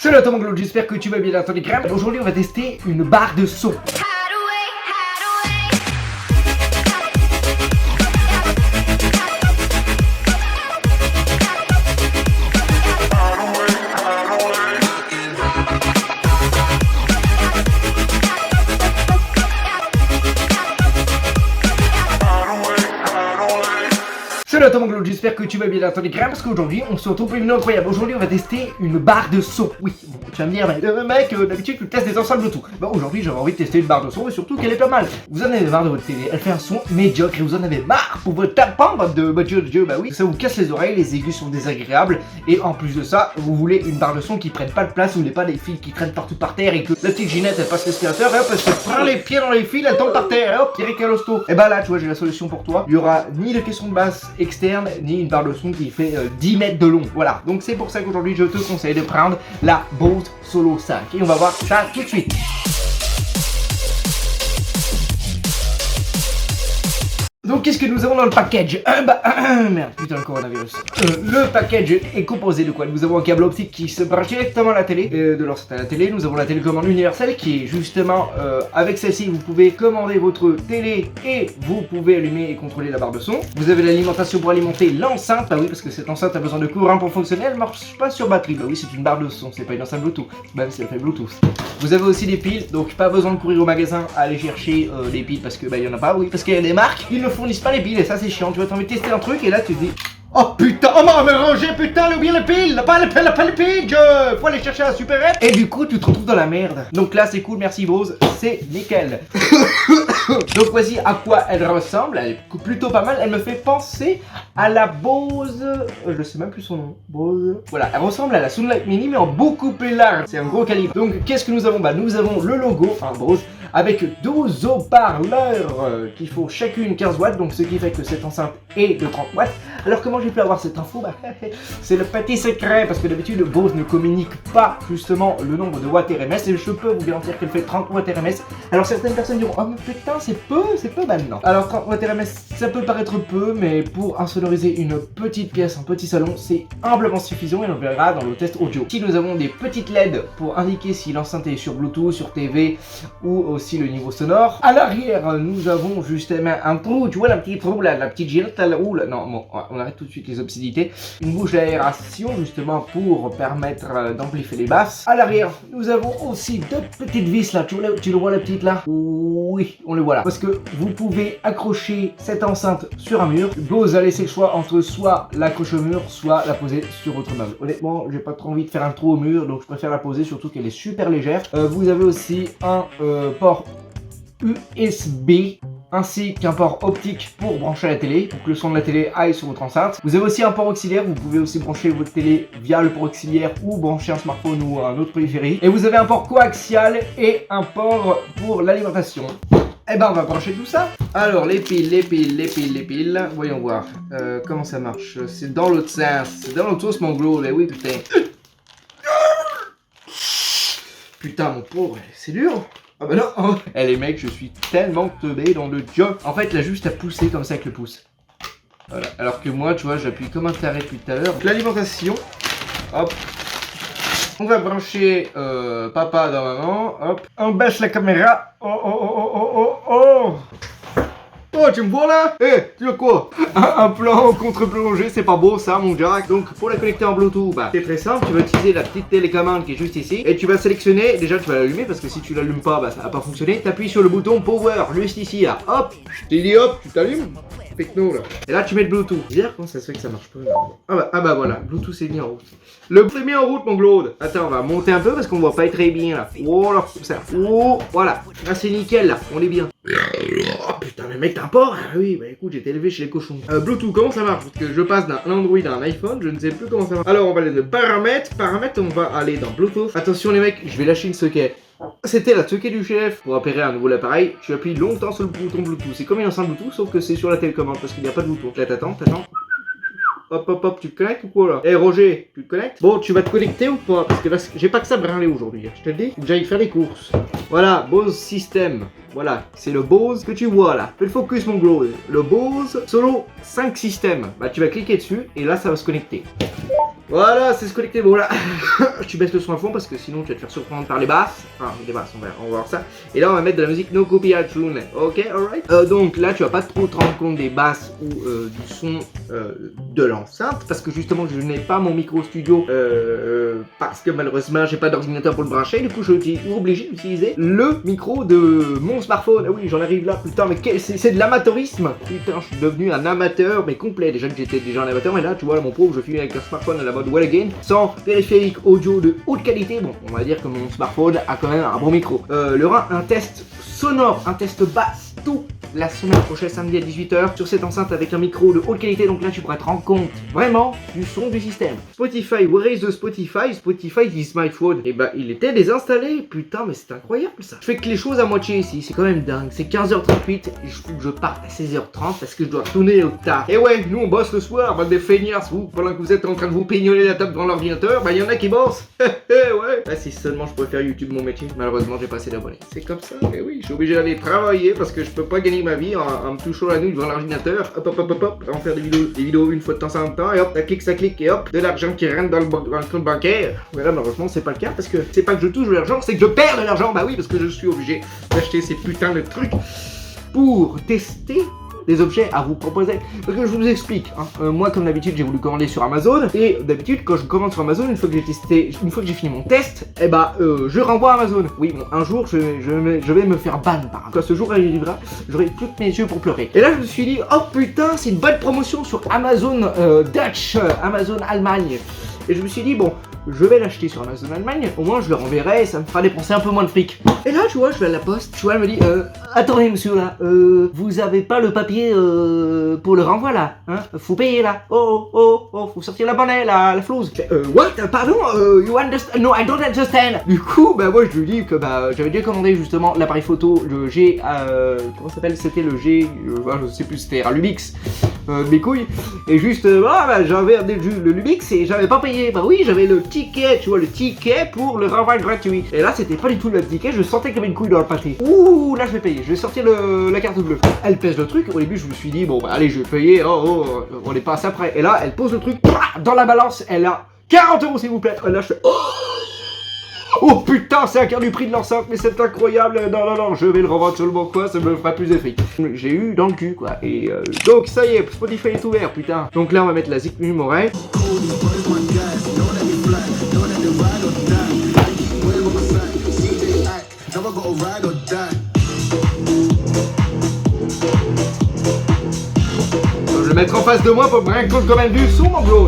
Salut à toi mon Claude, j'espère que tu vas bien dans ton écran. Aujourd'hui on va tester une barre de son. Salut à toi mon Claude, j'espère que tu vas bien dans ton écran parce qu'aujourd'hui on se retrouve pour une vidéo incroyable. Aujourd'hui on va tester une barre de son. Oui, bon, tu vas me dire, mais mec, d'habitude tu testes des enceintes Bluetooth. Bah aujourd'hui j'avais envie de tester une barre de son et surtout qu'elle est pas mal. Vous en avez marre de votre télé, elle fait un son médiocre et vous en avez marre pour votre tapant de Dieu, bah oui, ça vous casse les oreilles, les aigus sont désagréables et en plus de ça, vous voulez une barre de son qui prenne pas de place, vous voulez pas des fils qui traînent partout par terre et que la petite Ginette elle passe l'aspirateur et hop elle se prend les pieds dans les fils, elle tombe par terre et hop, Eric Calosto. Et bah là tu vois j'ai la solution pour toi, il y aura ni de caisson de basse externe ni une barre de son qui fait 10 mètres de long. Voilà, donc c'est pour ça qu'aujourd'hui je te conseille de prendre la Bose Solo 5 et on va voir ça tout de suite. Donc qu'est-ce que nous avons dans le package? Merde, putain le coronavirus. Le package est composé de quoi? Nous avons un câble optique qui se branche directement à la télé, de l'enceinte à la télé. Nous avons la télécommande universelle qui est justement, avec celle-ci vous pouvez commander votre télé et vous pouvez allumer et contrôler la barre de son. Vous avez l'alimentation pour alimenter l'enceinte, bah oui parce que cette enceinte a besoin de courant pour fonctionner, elle marche pas sur batterie. Bah oui c'est une barre de son, c'est pas une enceinte Bluetooth, même si elle fait Bluetooth. Vous avez aussi des piles, donc pas besoin de courir au magasin à aller chercher des piles parce que bah il y en a pas, oui parce qu'il y a des marques qui ne fournissent pas les piles et ça c'est chiant, tu vois, t'as envie de tester un truc et là tu te dis oh putain, oh mais Roger, putain, j'ai oublié les piles, pas les piles, faut aller chercher à la supérette. Et du coup tu te retrouves dans la merde. Donc là c'est cool, merci Bose, c'est nickel. Donc voici à quoi elle ressemble, elle est plutôt pas mal, elle me fait penser à la Bose, je sais même plus son nom, Bose, voilà, elle ressemble à la Soundlight Mini mais en beaucoup plus large, c'est un gros calibre. Donc qu'est-ce que nous avons? Bah nous avons le logo, Bose, avec 12 haut-parleurs qui font chacune 15 watts, donc ce qui fait que cette enceinte est de 30 watts. Alors comment j'ai pu avoir cette info? Bah c'est le petit secret, parce que d'habitude Bose ne communique pas justement le nombre de watts RMS, et je peux vous garantir qu'elle fait 30 watts RMS. Alors certaines personnes diront, oh mais putain c'est peu maintenant. Alors 30 watts RMS ça peut paraître peu, mais pour insonoriser une petite pièce, un petit salon, c'est amplement suffisant et on le verra dans le test audio. Si nous avons des petites LED pour indiquer si l'enceinte est sur Bluetooth, sur TV ou aussi le niveau sonore. À l'arrière, nous avons justement un trou, tu vois la petite trou là, la petite girette là, ouh là, non, bon, on arrête tout de suite les obscénités. Une bouche d'aération justement pour permettre d'amplifier les basses. À l'arrière, nous avons aussi deux petites vis là, tu le vois la petite là? Oui, on le voit là. Parce que vous pouvez accrocher cette enceinte sur un mur. Bose a laissé le choix entre soit l'accrocher au mur, soit la poser sur votre meuble. Honnêtement, j'ai pas trop envie de faire un trou au mur, donc je préfère la poser, surtout qu'elle est super légère. Vous avez aussi un port USB ainsi qu'un port optique pour brancher la télé, pour que le son de la télé aille sur votre enceinte. Vous avez aussi un port auxiliaire, vous pouvez aussi brancher votre télé via le port auxiliaire ou brancher un smartphone ou un autre périphérique. Et vous avez un port coaxial et un port pour l'alimentation. Et ben on va brancher tout ça. Alors les piles, voyons voir comment ça marche. C'est dans l'autre sens, c'est dans l'autre sens mon gros, mais oui putain. Putain mon pauvre, c'est dur. Ah bah non. Eh les mecs, je suis tellement teubé dans le job. En fait, là juste à pousser comme ça avec le pouce. Voilà. Alors que moi, tu vois, j'appuie comme un taré depuis tout à l'heure. L'alimentation. Hop. On va brancher papa dans maman. Hop. On baisse la caméra. Oh. Oh, tu me vois là? Tu veux quoi? Un plan contre-plongé, c'est pas beau ça mon Jack. Donc pour la connecter en Bluetooth, bah c'est très simple, tu vas utiliser la petite télécommande qui est juste ici. Et tu vas sélectionner, déjà tu vas l'allumer parce que si tu l'allumes pas, bah ça va pas fonctionner. T'appuies sur le bouton Power, juste ici là. Hop, je t'ai dit hop, tu t'allumes. Techno là. Et là tu mets le Bluetooth. Bizarre comment ça se fait que ça marche pas. Ah bah voilà, Bluetooth est mis en route. Le Bluetooth est mis en route mon Claude. Attends, on va monter un peu parce qu'on voit pas très bien là. Oh là, comme ça. Oh, voilà. Là c'est nickel là, on est bien. Oh putain mais mec t'as un port? Ah oui bah écoute j'ai été élevé chez les cochons. Bluetooth comment ça marche? Parce que je passe d'un Android à un iPhone, je ne sais plus comment ça marche. Alors on va aller de paramètres, on va aller dans Bluetooth. Attention les mecs, je vais lâcher une socket. C'était la socket du chef. Pour opérer un nouveau appareil, tu appuies longtemps sur le bouton Bluetooth. C'est comme une enceinte Bluetooth sauf que c'est sur la télécommande parce qu'il n'y a pas de bouton. Là t'attends. Hop, tu te connectes ou quoi là? Eh Roger, tu te connectes? Bon, tu vas te connecter ou pas? Parce que là, j'ai pas que ça branler aujourd'hui, je te le dis. Faut que j'aille faire les courses. Voilà, Bose System. Voilà, c'est le Bose que tu vois là. Fais le focus mon gros. Le Bose Solo 5 System. Bah tu vas cliquer dessus et là ça va se connecter. Voilà, c'est se connecter. Bon là, tu baisses le son à fond parce que sinon tu vas te faire surprendre par les basses. Enfin, les basses, on va voir ça. Et là, on va mettre de la musique no copyright tune. Ok, alright. Donc là, tu vas pas trop te rendre compte des basses ou du son de l'enceinte parce que justement, je n'ai pas mon micro studio parce que malheureusement, j'ai pas d'ordinateur pour le brancher. Du coup, je suis obligé d'utiliser le micro de mon smartphone. Ah oui, j'en arrive là, putain, mais c'est de l'amateurisme. Putain, je suis devenu un amateur, mais complet. Déjà que j'étais déjà un amateur, mais là, tu vois, mon pauvre, je filme avec un smartphone à la mode well again, sans périphérique audio de haute qualité. Bon, on va dire que mon smartphone a quand même un bon micro. Il y aura un test sonore, un test basse, tout la semaine prochaine, samedi à 18h, sur cette enceinte avec un micro de haute qualité. Donc là, tu pourras te rendre compte vraiment du son du système. Spotify, where is the Spotify? Spotify is my phone. Et bah, il était désinstallé. Putain, mais c'est incroyable ça. Je fais que les choses à moitié ici, c'est quand même dingue. C'est 15h38 et il faut que je parte à 16h30 parce que je dois retourner au tard. Et ouais, nous on bosse le soir, bande des feignasses, vous, pendant que vous êtes en train de vous pignoler la table devant l'ordinateur, bah il y en a qui bossent. Ouais. Bah si seulement je pouvais faire YouTube mon métier, malheureusement j'ai pas assez d'abonnés. C'est comme ça, mais oui, je suis obligé d'aller travailler parce que je peux pas gagner ma vie en me touchant la nuit devant l'ordinateur. Hop, en faire des vidéos une fois de temps en temps, et hop, ça clique, et hop, de l'argent qui rentre dans le compte bancaire. Mais là, malheureusement, c'est pas le cas parce que c'est pas que je touche de l'argent, c'est que je perds de l'argent. Bah oui, parce que je suis obligé d'acheter ces putains de trucs pour tester des objets à vous proposer. Parce que je vous explique, hein. Moi comme d'habitude j'ai voulu commander sur Amazon, et d'habitude quand je commande sur Amazon, une fois que j'ai fini mon test, et bah je renvoie à Amazon. Oui, bon, un jour je vais me faire ban par quand ce jour arrivera, j'aurai plus que mes yeux pour pleurer. Et là je me suis dit, oh putain, c'est une bonne promotion sur Amazon Dutch, Amazon Allemagne. Et je me suis dit, bon, je vais l'acheter sur Amazon Allemagne, au moins je le renverrai et ça me fera dépenser un peu moins de fric. Et là, tu vois, je vais à la poste, tu vois, elle me dit, attendez monsieur là, vous avez pas le papier pour le renvoi là, hein, faut payer là, faut sortir la monnaie, la flouze. What, pardon, you understand, no, I don't understand. Du coup, bah moi je lui dis que bah j'avais déjà commandé justement l'appareil photo, le G, comment ça s'appelle, c'était le G, je sais plus, c'était un Lumix. Mes couilles, et juste j'avais le Lumix et j'avais pas payé. Bah oui, j'avais le ticket, tu vois, le ticket pour le renvoi gratuit. Et là c'était pas du tout le même ticket, je sentais comme une couille dans le pâté. Ouh, là je vais payer, je vais sortir la carte bleue. Elle pèse le truc, au début je me suis dit bon bah allez je vais payer, on est pas assez après. Et là elle pose le truc dans la balance, elle a 40 € s'il vous plaît. Et là je fais oh putain, c'est un quart du prix de l'enceinte, mais c'est incroyable. Non, je vais le revendre sur le bon coin, ça me fera plus de fric. J'ai eu dans le cul, quoi. Et donc, ça y est, Spotify est ouvert, putain. Donc là, on va mettre la zik numéraire. Je vais le mettre en face de moi pour me rendre compte quand même du son, mon gros.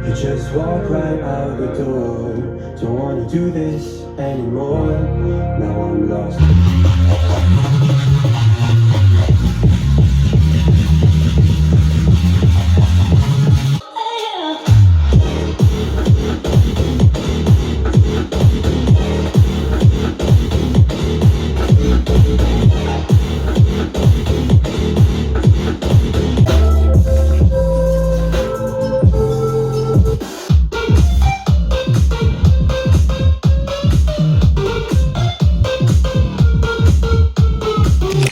You just walk right out the door. Don't wanna do this anymore. Now I'm lost.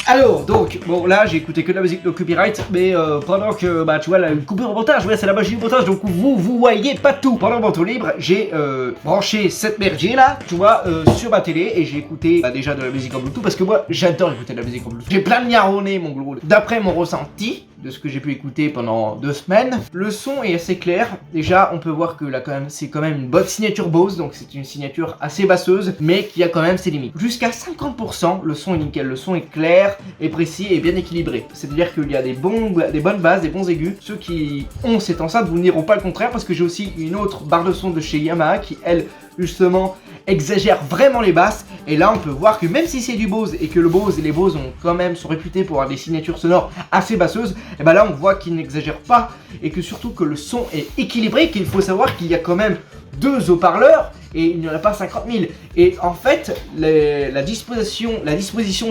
Alors, donc, bon là j'ai écouté que de la musique de copyright, mais pendant que, bah tu vois, la coupure au montage, ouais c'est la magie du montage, donc vous voyez pas tout. Pendant mon temps libre, j'ai branché cette merdier là, tu vois, sur ma télé, et j'ai écouté déjà de la musique en Bluetooth, parce que moi j'adore écouter de la musique en Bluetooth. J'ai plein de niaronnés mon gros. D'après mon ressenti, de ce que j'ai pu écouter pendant 2 semaines. Le son est assez clair. Déjà, on peut voir que là, c'est quand même une bonne signature Bose, donc c'est une signature assez basseuse, mais qui a quand même ses limites. Jusqu'à 50%, le son est nickel. Le son est clair, est précis et bien équilibré. C'est-à-dire qu'il y a des bonnes basses, des bons aigus. Ceux qui ont cette enceinte vous ne diront pas le contraire, parce que j'ai aussi une autre barre de son de chez Yamaha qui, elle, justement, exagère vraiment les basses. Et là, on peut voir que même si c'est du Bose et que les Bose sont réputés pour avoir des signatures sonores assez basseuses, et ben là, on voit qu'ils n'exagèrent pas et que surtout que le son est équilibré, qu'il faut savoir qu'il y a quand même 2 haut-parleurs et il n'y en a pas 50 000. Et en fait, la disposition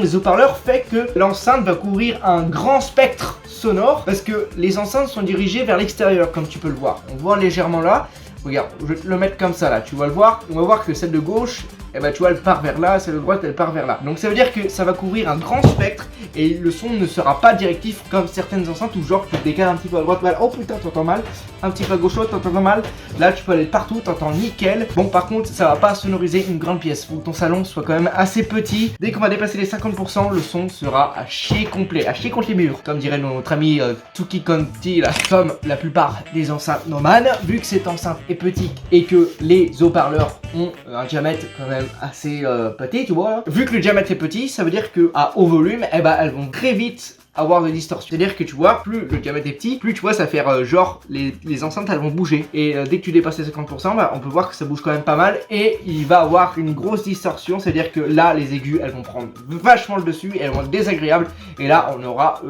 des haut-parleurs fait que l'enceinte va couvrir un grand spectre sonore parce que les enceintes sont dirigées vers l'extérieur, comme tu peux le voir. On voit légèrement là. Regarde, je vais te le mettre comme ça là, tu vas le voir. On va voir que celle de gauche, eh ben, tu vois, elle part vers là, celle de droite, elle part vers là. Donc ça veut dire que ça va couvrir un grand spectre et le son ne sera pas directif comme certaines enceintes où genre tu te décales un petit peu à droite, oh putain, t'entends mal, un petit peu à gauche, t'entends mal. Là, tu peux aller partout, t'entends nickel. Bon, par contre, ça va pas sonoriser une grande pièce. Faut que ton salon soit quand même assez petit. Dès qu'on va dépasser les 50%, le son sera à chier complet, à chier contre les murs. Comme dirait notre ami Tuki Conti, là, comme la plupart des enceintes Neumann, vu que cette enceinte est petite et que les haut-parleurs ont un diamètre quand même assez petit, tu vois. Vu que le diamètre est petit, ça veut dire que à haut volume, eh ben, elles vont très vite avoir de distorsion. C'est-à-dire que tu vois, plus le diamètre est petit, plus tu vois ça fait genre les enceintes elles vont bouger. Et dès que tu dépasses les 50%, bah, on peut voir que ça bouge quand même pas mal et il va avoir une grosse distorsion. C'est-à-dire que là les aigus elles vont prendre vachement le dessus et elles vont être désagréables. Et là on aura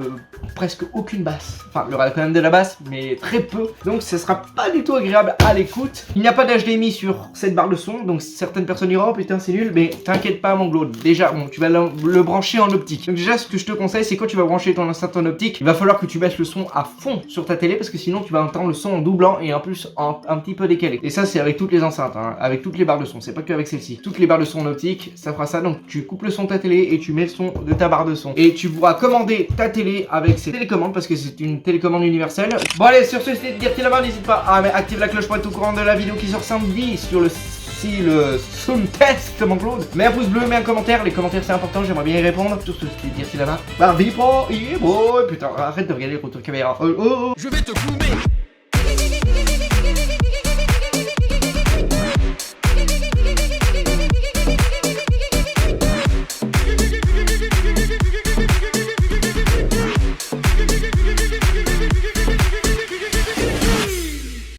presque aucune basse. Enfin il y aura quand même de la basse mais très peu. Donc ça sera pas du tout agréable à l'écoute. Il n'y a pas d'HDMI sur cette barre de son. Donc certaines personnes diront oh putain c'est nul. Mais t'inquiète pas mon Claude. Déjà bon tu vas le brancher en optique. Donc déjà ce que je te conseille c'est quand tu vas brancher ton enceinte en optique, il va falloir que tu baisses le son à fond sur ta télé parce que sinon tu vas entendre le son en doublant et en plus un petit peu décalé. Et ça c'est avec toutes les enceintes, hein, avec toutes les barres de son, c'est pas que avec celle-ci. Toutes les barres de son en optique, ça fera ça. Donc tu coupes le son de ta télé et tu mets le son de ta barre de son. Et tu pourras commander ta télé avec ces télécommandes parce que c'est une télécommande universelle. Bon allez, sur ce c'était de dire là-bas, n'hésite pas à activer la cloche pour être au courant de la vidéo qui sort samedi sur le sound test mon Claude. Mets un pouce bleu, mets un commentaire, les commentaires c'est important, j'aimerais bien y répondre. Sur ce c'était de dire là-bas. Barbie pro, boy, putain, arrête de regarder le retour caméra. Je vais te fumer.